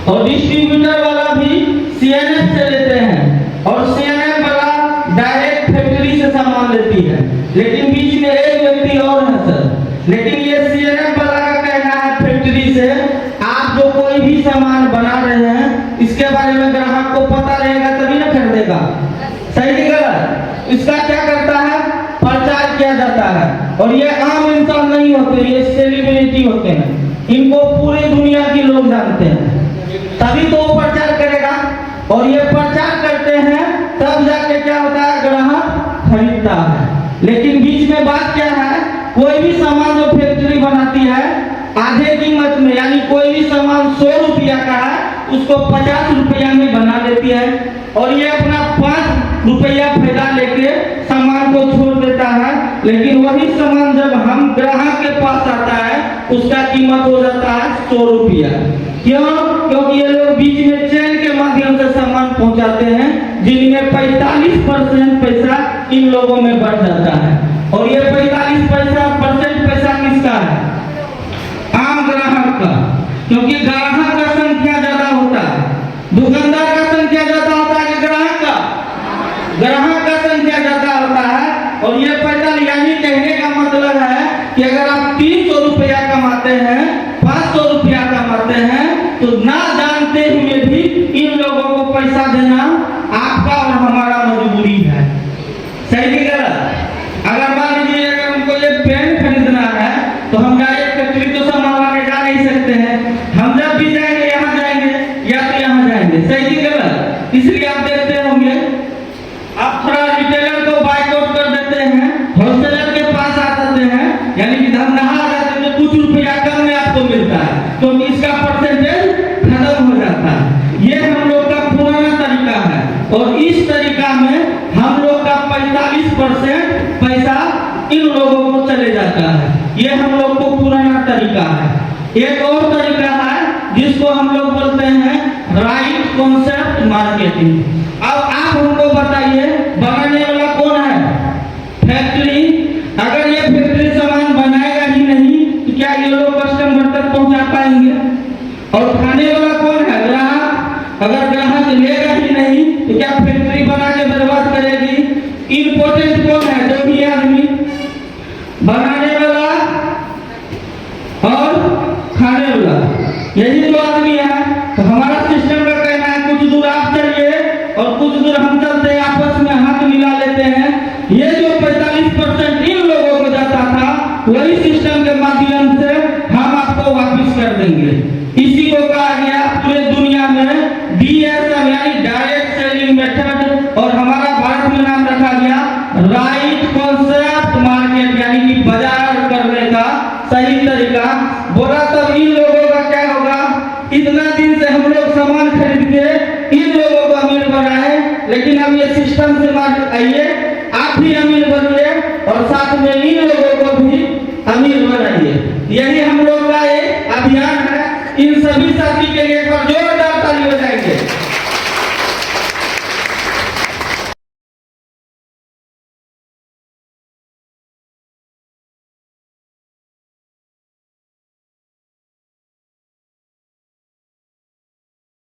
और डिस्ट्रीब्यूटर वाला भी सीएनएफ से लेते हैं और सीएनएफ वाला डायरेक्ट फैक्ट्री से सामान लेती है। लेकिन बीच में एक व्यक्ति और है सर, लेकिन ये सीएनएफ वाला का कहना है फैक्ट्री से आप जो कोई भी सामान बना रहे हैं इसके बारे में ग्राहक को पता रहेगा तभी ना खरीदेगा। सही कि गलत? इसका क्या करता है, प्रचार किया जाता है। और ये आम इंसान नहीं होते, ये सेलिब्रिटी होते हैं, इनको पूरी दुनिया के लोग जानते हैं, तभी तो वो प्रचार करेगा। और ये प्रचार करते हैं तब जाके क्या होता है, ग्राहक खरीदता है। लेकिन बीच में बात क्या है, कोई भी सामान जो फैक्ट्री बनाती है आधे कीमत में, यानी कोई भी सामान 100 रुपया का है उसको 50 रुपया में बना देती है और ये अपना 5 रुपया फायदा लेके सामान को छोड़ देता है। लेकिन वही सामान जब हम ग्राहक के पास आता है उसका कीमत हो जाता है 100 रुपया। क्यों? क्योंकि ये लोग बीच में चेन के माध्यम से सामान पहुंचाते हैं जिनमें 45% पैसा इन लोगों में बढ़ जाता है। और ये 45% पैसा किसका है, आम ग्राहक का। क्योंकि ग्राहक का संख्या ज्यादा होता है, दुकानदार का संख्या ज्यादा होता है कि ग्राहक का, ग्राहक का संख्या ज्यादा होता है। और ये 45 यानी कहने का मतलब है कि अगर आप 300 रुपया कमाते हैं, 500 रुपया कमाते हैं तो ना जानते हुए भी इन लोगों को पैसा देना आपका और हमारा मजबूरी है। सही कि गलत? अगर मान लीजिए अगर उनको ये पेन खरीदना है तो हम डायरेक्ट फैक्ट्री तो सामान लाने जा नहीं सकते हैं, हम जब भी जाएंगे यहाँ जाएंगे या तो यहाँ जाएंगे। सही कि गलत? इसलिए आप देखते होंगे आप थोड़ा रिटेलर को बाइकआउट कर देते हैं, होलसेलर के पास आ जाते हैं, यानी कि धंधा आ जाते हैं तो कुछ रुपया कम में आपको मिलता है क्योंकि इसका परसेंटेज खत्म हो जाता है। ये हम लोग का पुराना तरीका है और इस तरीका में हम लोग का 45% पैसा इन लोगों को चले जाता है। ये हम लोग को पुराना तरीका है। एक और तरीका है जिसको हम लोग बोलते हैं राइट कॉन्सेप्ट मार्केटिंग। अब आप हमको बताइए बनाने वाला कौन है, फैक्ट्री। अगर ये फैक्ट्री सामान बनाएगा ही नहीं तो क्या ये लोग कस्टमर तक पहुंचा पाएंगे? और खाने वाला कौन है, ग्राहक। अगर ग्राहक लेगा ही नहीं तो क्या फैक्ट्री बना के बर्बाद करेगी? इम्पोर्टेंट कौन है, जो भी आदमी, बनाने वाला और खाने वाला, यही दो आदमी है। तो हमारा सिस्टम का कहना है कुछ दूर आप चलिए और कुछ दूर हम चलते हैं, आपस में हाथ मिला लेते हैं। ये जो 45% इन लोगों को जाता था वही सिस्टम के माध्यम से हम आपको वापस कर देंगे। इसी को कहा गया पूरे दुनिया में DSM यानी डायरेक्ट सेलिंग मेथड, और हमारा भारत में नाम रखा गया राइट कॉन्सेप्ट मार्केट, यानी कि बाजार करने का सही तरीका। बोला तब इन लोगों का क्या होगा, इतना दिन से हम लोग सामान खरीद के इन लोगों को अमीर बनाए, लेकिन अब ये सिस्टम से आइए आप भी अमीर बनिए और साथ में इन लोगों